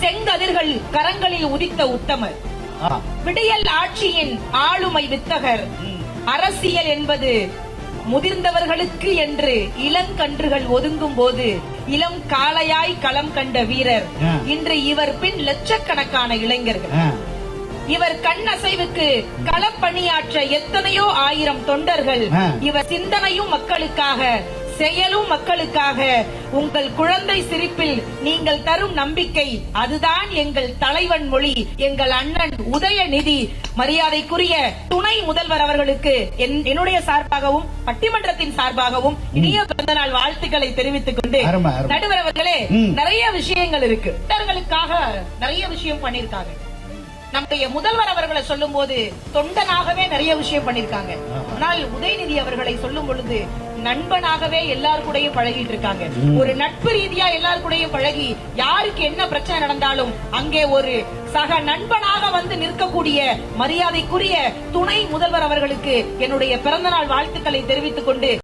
செங்கதிர்கள் கரங்களில் உதித்த உத்தமர், விடியல் ஆட்சியின் ஆளுமை வித்தகர். அரசியல் என்பது முதிர்ந்தவர்களுக்கு என்று இளங்கன்றுகள் ஒதுங்கும் போது இளம் காளையாய் களம் கண்ட வீரர். இன்று இவர் பின் லட்சக்கணக்கான இளைஞர்கள். இவர் கண் அசைவுக்கு களப்பணியாற்ற எத்தனையோ ஆயிரம் தொண்டர்கள். இவர் சிந்தனையும் மக்களுக்காக, செயலும் மக்களுக்காக. உங்கள் குழந்தை சிரிப்பில் நீங்கள் தரும் நம்பிக்கை, அதுதான் எங்கள் தலைவன் மொழி. எங்கள் அண்ணன் உதயநிதி மரியாதைக்குரிய துணை முதல்வர் அவர்களுக்கு என்னுடைய சார்பாகவும் பட்டிமன்றத்தின் சார்பாகவும் இனிய பிறந்தநாள் வாழ்த்துக்களை தெரிவித்துக் கொண்டு, நடுவர் அவர்களே, நிறைய விஷயங்கள் இருக்கு. நிறைய விஷயம் பண்ணிருக்காங்க. நம்முடைய முதல்வர் அவர்களை சொல்லும் போது தொண்டனாகவே நிறைய விஷயம் பண்ணிருக்காங்க. ஆனால் உதயநிதி அவர்களை சொல்லும் பொழுது நண்பனாகவே எல்லாரு கூடயும் பழகிட்டு இருக்காங்க. ஒரு நட்பு ரீதியா எல்லாரு கூடயும் பழகி யாருக்கு என்ன பிரச்சனை நடந்தாலும் அங்கே ஒரு சக நண்பனாக வந்து நிற்கக்கூடிய மரியாதைக்குரிய துணை முதல்வர் அவர்களுக்கு என்னுடைய பிறந்தநாள் வாழ்த்துக்களை தெரிவித்துக் கொண்டு